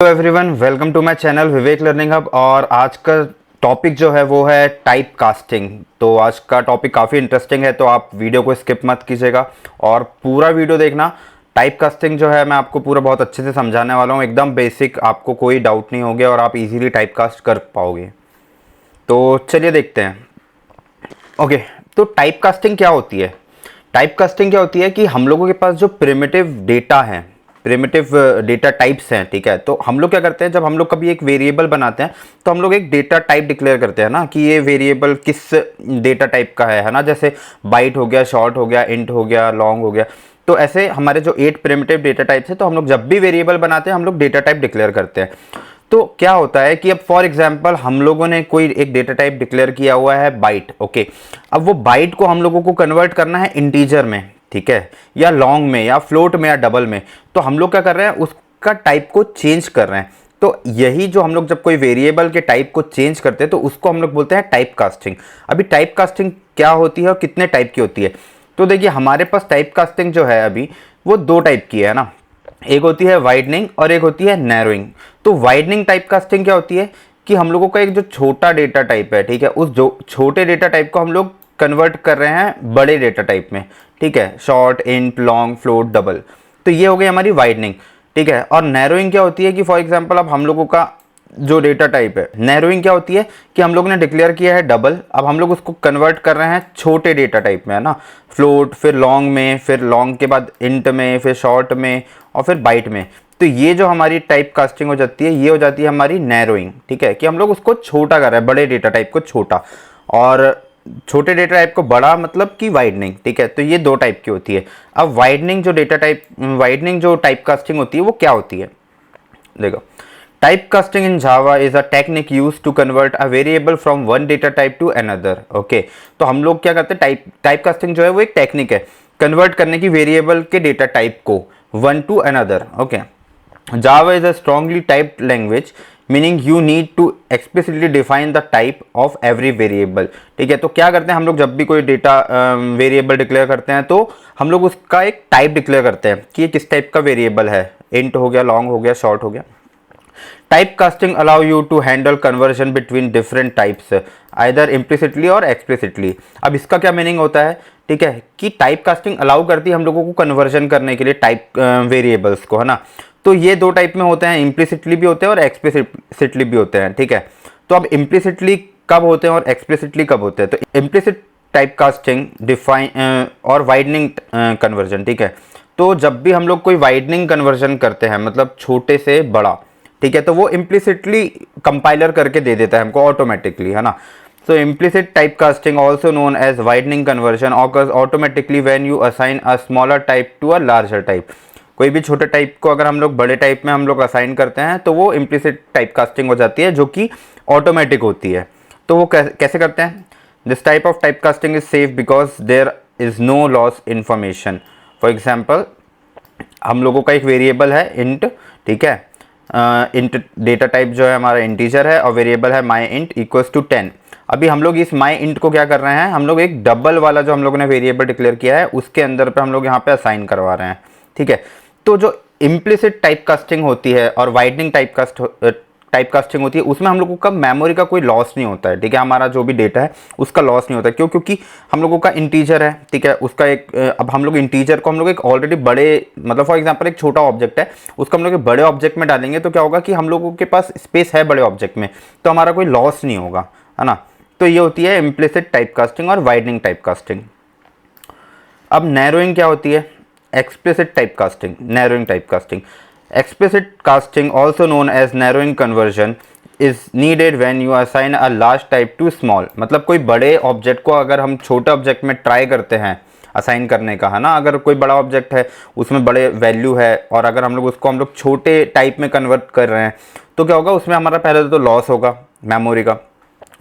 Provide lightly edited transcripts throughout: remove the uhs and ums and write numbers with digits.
Hello everyone, welcome to my channel Vivek learning hub. और आज का टॉपिक जो है वो है टाइप कास्टिंग। तो आज का टॉपिक काफ़ी इंटरेस्टिंग है, तो आप वीडियो को स्किप मत कीजिएगा और पूरा वीडियो देखना। टाइप कास्टिंग जो है मैं आपको पूरा बहुत अच्छे से समझाने वाला हूँ, एकदम बेसिक, आपको कोई डाउट नहीं होगा और आप इजीली टाइप कास्ट कर पाओगे। तो चलिए देखते हैं। ओके, तो टाइप कास्टिंग क्या होती है? टाइप कास्टिंग क्या होती है कि हम लोगों के पास जो प्रिमिटिव डेटा है, प्रिमिटिव डेटा टाइप्स हैं, ठीक है। तो हम लोग क्या करते हैं, जब हम लोग कभी एक वेरिएबल बनाते हैं तो हम लोग एक डेटा टाइप डिक्लेयर करते हैं ना, कि ये वेरिएबल किस डेटा टाइप का है ना। जैसे बाइट हो गया, शॉर्ट हो गया, इंट हो गया, लॉन्ग हो गया। तो ऐसे हमारे जो 8 प्रिमिटिव डेटा टाइप्स है, तो हम लोग जब भी वेरिएबल बनाते हैं हम लोग डेटा टाइप डिक्लेयर करते हैं। तो क्या होता है कि अब फॉर एग्जांपल हम लोगों ने कोई एक डेटा टाइप डिक्लेयर किया हुआ है बाइट, ओके। अब वो बाइट को हम लोगों को कन्वर्ट करना है इंटीजर में, ठीक है, या लॉन्ग में, या फ्लोट में, या डबल में। तो हम लोग क्या कर रहे हैं, उसका टाइप को चेंज कर रहे हैं। तो यही जो हम लोग जब कोई वेरिएबल के टाइप को चेंज करते हैं तो उसको हम लोग बोलते हैं टाइप कास्टिंग। अभी टाइप कास्टिंग क्या होती है और कितने टाइप की होती है? तो देखिए, हमारे पास टाइप कास्टिंग जो है अभी वो दो टाइप की है ना। एक होती है वाइडनिंग और एक होती है नैरोइंग। तो वाइडनिंग टाइप कास्टिंग क्या होती है कि हम लोगों का एक जो छोटा डेटा टाइप है, ठीक है, उस जो छोटे डेटा टाइप को हम लोग कन्वर्ट कर रहे हैं बड़े डेटा टाइप में, ठीक है, short, int, long, float, double. तो ये हो गई हमारी वाइडनिंग, ठीक है। और नैरोइंग क्या होती है कि फॉर एग्जांपल अब हम लोगों का जो डेटा टाइप है, नैरोइंग क्या होती है कि हम लोग ने डिक्लेयर किया है डबल, अब हम लोग उसको कन्वर्ट कर रहे हैं छोटे डेटा टाइप में, है ना। फ्लोट, फिर लॉन्ग में, फिर लॉन्ग के बाद इंट में, फिर शॉर्ट में, और फिर बाइट में। तो ये जो हमारी टाइप कास्टिंग हो जाती है, ये हो जाती है हमारी नैरोइंग, ठीक है, कि हम लोग उसको छोटा कर रहे हैं, बड़े डेटा टाइप को छोटा, और छोटे डेटा टाइप को बड़ा, मतलब कि वाइडनिंग, ठीक है। तो ये दो टाइप की होती है। अब वाइडनिंग जो टाइप कास्टिंग होती है वो क्या होती है, देखो। Typecasting in Java is a technique used to convert a variable from one data type to another. Okay, तो हम लोग क्या करते हैं, टाइपकास्टिंग जो है वो एक टेक्निक है कन्वर्ट करने की वेरिएबल के डेटा टाइप को one two another. Okay, Java is a strongly typed language, meaning you need to explicitly define the type of every variable. ठीक है, तो क्या करते हैं हम लोग, जब भी कोई डेटा वेरिएबल डिक्लेयर करते हैं तो हम लोग उसका एक टाइप डिक्लेयर करते हैं कि ये किस टाइप का वेरिएबल है। इंट हो गया, लॉन्ग हो गया, शॉर्ट हो गया। Typecasting allow you to handle conversion between different types, either implicitly और explicitly। अब इसका क्या मीनिंग होता है, ठीक है, कि टाइपकास्टिंग अलाउ करती है हम लोगों को कन्वर्जन करने के लिए टाइप वेरिएबल्स को, है ना। तो ये दो टाइप में होते हैं, इम्प्लिसिटली भी होते हैं और एक्सप्लिसिटली भी होते हैं, ठीक है। तो अब इम्प्लिसिटली कब होते हैं और एक्सप्लिसिटली कब होते हैं? तो इम्प्लिसिट टाइपकास्टिंग डिफाइन और वाइडनिंग कन्वर्जन, ठीक है। तो जब भी हम लोग कोई वाइडनिंग कन्वर्जन करते हैं, मतलब छोटे से बड़ा, ठीक है, तो वो इम्प्लिसिटली कंपाइलर करके दे देता है हमको ऑटोमेटिकली, है ना। So implicit typecasting also known as widening conversion occurs automatically when you assign a smaller type to a larger type. कोई भी छोटे टाइप को अगर हम लोग बड़े टाइप में हम लोग असाइन करते हैं तो वो इम्प्लिसिट टाइपकास्टिंग हो जाती है, जो कि ऑटोमेटिक होती है। तो वो कैसे करते हैं? This type of typecasting is safe because there is no loss information. For example, हम लोगों का एक वेरिएबल है इंट, ठीक है, इंट डेटा टाइप जो है हमारा इंटीजर है और वेरिएबल है माई इंट इक्वल्स टू 10। अभी हम लोग इस माई इंट को क्या कर रहे हैं, हम लोग एक डबल वाला जो हम लोगों ने वेरिएबल डिक्लेयर किया है उसके अंदर पे हम लोग यहाँ पे असाइन करवा रहे हैं, ठीक है। तो जो इम्प्लिसिट टाइपकास्टिंग होती है और वाइडनिंग टाइपकास्टिंग होती है, उसमें हम लोगों का मेमोरी का कोई लॉस नहीं होता है, ठीक है। हमारा जो भी डेटा है उसका लॉस नहीं होता है, क्यों? क्योंकि हम लोगों का इंटीजर है, ठीक है, उसका एक अब हम लोग इंटीजर को हम लोग एक ऑलरेडी बड़े, मतलब फॉर एग्जांपल एक छोटा ऑब्जेक्ट है, उसको हम लोग एक बड़े ऑब्जेक्ट में डालेंगे तो क्या होगा कि हम लोगों के पास स्पेस है बड़े ऑब्जेक्ट में, तो हमारा कोई लॉस नहीं होगा, है ना। तो ये होती है इम्प्लिसिट टाइपकास्टिंग और वाइडनिंग टाइपकास्टिंग। अब नैरोइंग क्या होती है? Explicit typecasting, narrowing typecasting. Explicit casting, also known as narrowing conversion, is needed when you assign a large type to small। मतलब कोई बड़े ऑब्जेक्ट को अगर हम छोटे ऑब्जेक्ट में ट्राई करते हैं असाइन करने का, है ना। अगर कोई बड़ा ऑब्जेक्ट है उसमें बड़े वैल्यू है और अगर हम लोग उसको हम लोग छोटे टाइप में कन्वर्ट कर रहे हैं तो क्या होगा, उसमें हमारा पहले तो लॉस होगा मेमोरी का,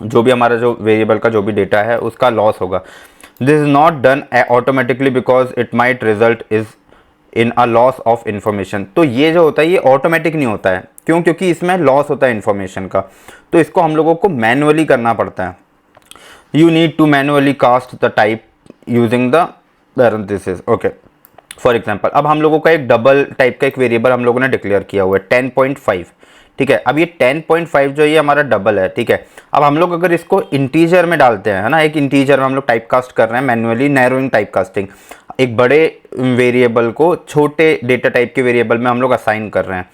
जो भी हमारा जो वेरिएबल का जो भी डेटा है उसका लॉस होगा। This is not done automatically because it might result is in a loss of information. तो ये जो होता है ये ऑटोमेटिक नहीं होता है, क्यों? क्योंकि इसमें लॉस होता है इन्फॉर्मेशन का, तो इसको हम लोगों को मैनुअली करना पड़ता है। You need to manually cast the type using the parenthesis. Okay, for example अब हम लोगों का एक डबल टाइप का एक वेरिएबल हम लोगों ने डिक्लेयर किया हुआ है 10.5, ठीक है। अब ये 10.5 जो ये हमारा डबल है, ठीक है। अब हम लोग अगर इसको इंटीजर में डालते हैं, है ना, एक इंटीजर में हम लोग टाइप कास्ट कर रहे हैं मैन्युअली, नैरोइंग टाइप कास्टिंग, एक बड़े वेरिएबल को छोटे डेटा टाइप के वेरिएबल में हम लोग असाइन कर रहे हैं।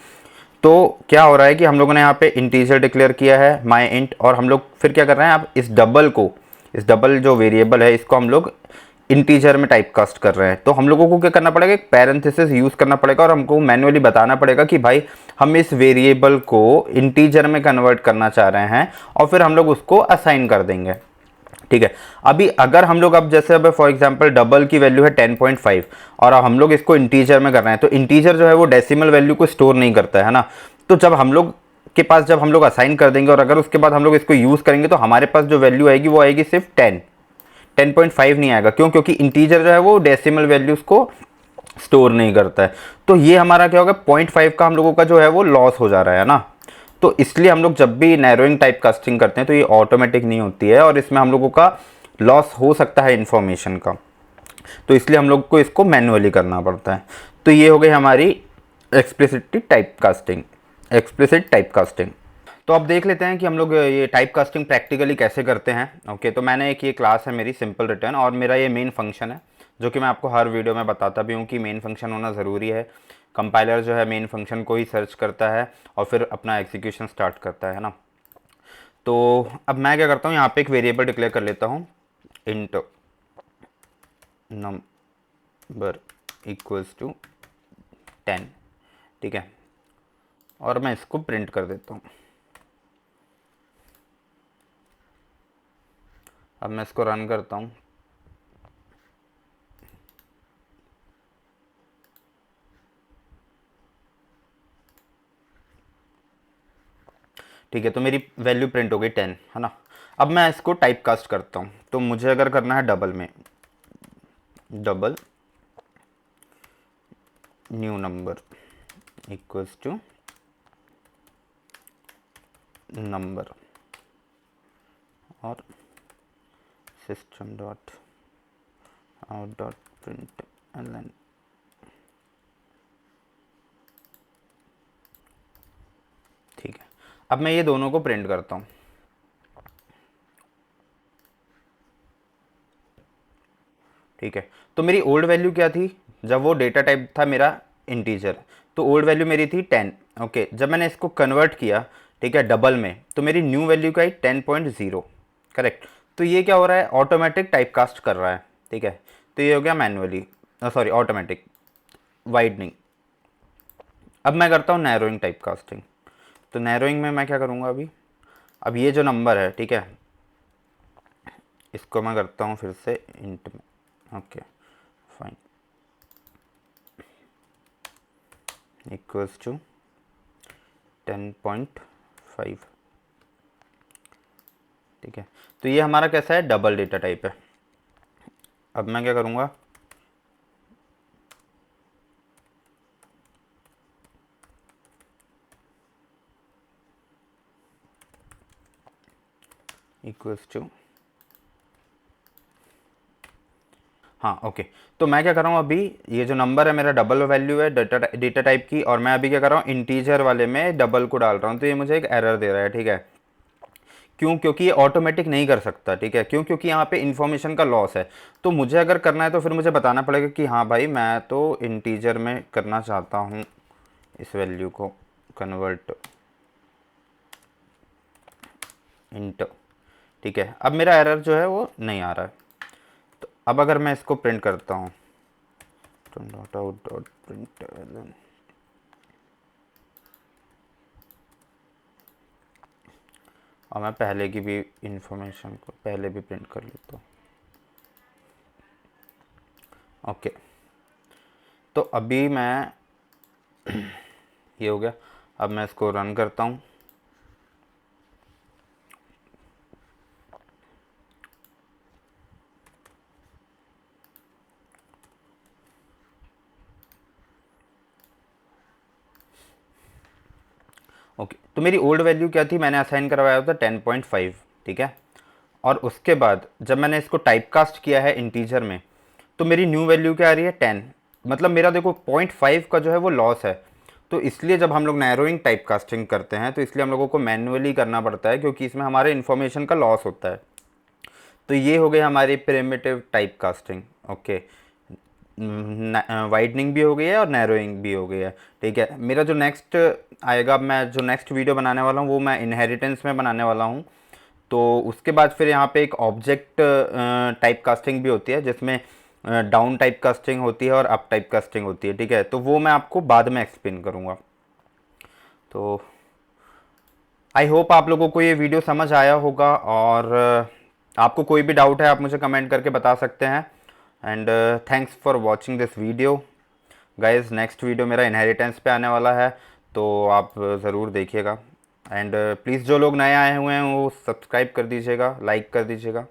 तो क्या हो रहा है कि हम लोगों ने यहाँ पे इंटीजर डिक्लेयर किया है माई इंट, और हम लोग फिर क्या कर रहे हैं, अब इस डबल जो वेरिएबल है इसको हम लोग इंटीजर में टाइप कास्ट कर रहे हैं। तो हम लोगों को क्या करना पड़ेगा, एक पैरेंथेसिस यूज करना पड़ेगा और हमको मैन्युअली बताना पड़ेगा कि भाई हम इस वेरिएबल को इंटीजर में कन्वर्ट करना चाह रहे हैं, और फिर हम लोग उसको असाइन कर देंगे, ठीक है। अभी अगर हम लोग अब जैसे अब फॉर एग्जांपल डबल की वैल्यू है 10.5 और अब हम लोग इसको इंटीजर में कर रहे हैं, तो इंटीजर जो है वो डेसिमल वैल्यू को स्टोर नहीं करता है ना। तो जब हम लोग के पास जब हम लोग असाइन कर देंगे और अगर उसके बाद हम लोग इसको यूज करेंगे तो हमारे पास जो वैल्यू आएगी वो आएगी सिर्फ 10.5 नहीं आएगा। क्यों? क्योंकि इंटीजर जो है वो डेसिमल वैल्यूज को स्टोर नहीं करता है। तो ये हमारा क्या होगा, 0.5 का हम लोगों का जो है वो लॉस हो जा रहा है ना। तो इसलिए हम लोग जब भी नैरोइंग टाइप कास्टिंग करते हैं तो ये ऑटोमेटिक नहीं होती है और इसमें हम लोगों का लॉस हो सकता है इंफॉर्मेशन का। तो इसलिए हम लोग को इसको मैन्युअली करना पड़ता है। तो ये हो गई हमारी एक्सप्लिसिट टाइप कास्टिंग। तो अब देख लेते हैं कि हम लोग ये टाइप कास्टिंग प्रैक्टिकली कैसे करते हैं। ओके, तो मैंने एक ये क्लास है मेरी सिंपल रिटर्न, और मेरा ये मेन फंक्शन है जो कि मैं आपको हर वीडियो में बताता भी हूँ कि मेन फंक्शन होना ज़रूरी है। कंपाइलर जो है मेन फंक्शन को ही सर्च करता है और फिर अपना एग्जीक्यूशन स्टार्ट करता है ना। तो अब मैं क्या करता हूँ, यहाँ पे एक वेरिएबल डिक्लेयर कर लेता हूँ, इंट नंबर इक्वल्स टू 10, ठीक है, और मैं इसको प्रिंट कर देता हूँ। अब मैं इसको रन करता हूँ। ठीक है, तो मेरी वैल्यू प्रिंट हो गई 10, है ना। अब मैं इसको टाइप कास्ट करता हूँ, तो मुझे अगर करना है डबल में, double new number equals to number और system dot out dot print L N, ठीक है। अब मैं ये दोनों को प्रिंट करता हूँ। ठीक है, तो मेरी ओल्ड वैल्यू क्या थी जब वो डेटा टाइप था मेरा इंटीजर, तो ओल्ड वैल्यू मेरी थी 10। ओके, जब मैंने इसको कन्वर्ट किया, ठीक है, डबल में, तो मेरी न्यू वैल्यू क्या आई 10.0, करेक्ट। तो ये क्या हो रहा है, ऑटोमेटिक टाइप कास्ट कर रहा है, ठीक है। तो ये हो गया मैनुअली, सॉरी ऑटोमेटिक वाइडनिंग। अब मैं करता हूँ नैरोइंग टाइप कास्टिंग। तो नैरोइंग में मैं क्या करूँगा अभी, अब ये जो नंबर है, ठीक है, इसको मैं करता हूँ फिर से इंट में। ओके फाइन, इक्वल्स टू 10.5, ठीक है। तो ये हमारा कैसा है, डबल डेटा टाइप है। अब मैं क्या करूँगा, इक्वल्स टू, हाँ ओके। तो मैं क्या कर रहा हूँ अभी, ये जो नंबर है मेरा डबल वैल्यू है डेटा टाइप की, और मैं अभी क्या कर रहा हूँ, इंटीजर वाले में डबल को डाल रहा हूँ। तो ये मुझे एक एरर दे रहा है, ठीक है। क्यों? क्योंकि ये ऑटोमेटिक नहीं कर सकता, ठीक है। क्यों? क्योंकि यहाँ पे इन्फॉर्मेशन का लॉस है। तो मुझे अगर करना है तो फिर मुझे बताना पड़ेगा कि हाँ भाई मैं तो इंटीजर में करना चाहता हूँ इस वैल्यू को कन्वर्ट इंट, ठीक है। अब मेरा एरर जो है वो नहीं आ रहा है। तो अब अगर मैं इसको प्रिंट करता हूँ, डॉट आउट डॉट प्रिंट, और मैं पहले की भी इंफॉर्मेशन को पहले भी प्रिंट कर लेता हूँ। ओके, तो अभी मैं ये हो गया। अब मैं इसको रन करता हूँ। ओके, तो मेरी ओल्ड वैल्यू क्या थी, मैंने असाइन करवाया था 10.5, ठीक है। और उसके बाद जब मैंने इसको टाइप कास्ट किया है इंटीजर में, तो मेरी न्यू वैल्यू क्या आ रही है 10। मतलब मेरा देखो 0.5 का जो है वो लॉस है। तो इसलिए जब हम लोग नैरोइंग टाइप कास्टिंग करते हैं तो इसलिए हम लोगों को मैन्युअली करना पड़ता है, क्योंकि इसमें हमारे इन्फॉर्मेशन का लॉस होता है। तो ये हो गई हमारी primitive type casting. Okay, widening भी हो गई है और नैरोइंग भी हो गई है। ठीक है, मेरा जो नेक्स्ट आएगा, मैं जो नेक्स्ट वीडियो बनाने वाला हूँ वो मैं इनहेरिटेंस में बनाने वाला हूँ। तो उसके बाद फिर यहाँ पे एक ऑब्जेक्ट टाइप कास्टिंग भी होती है, जिसमें डाउन टाइप कास्टिंग होती है और अप टाइप कास्टिंग होती है। ठीक है, तो वो मैं आपको बाद में एक्सप्लेन करूँगा। तो आई होप आप लोगों को ये वीडियो समझ आया होगा, और आपको कोई भी डाउट है आप मुझे कमेंट करके बता सकते हैं। And thanks for watching this video guys. Next video मेरा इनहेरिटेंस पे आने वाला है, तो आप ज़रूर देखिएगा। एंड प्लीज़ जो लोग नए आए हुए हैं वो सब्सक्राइब कर दीजिएगा, लाइक कर दीजिएगा।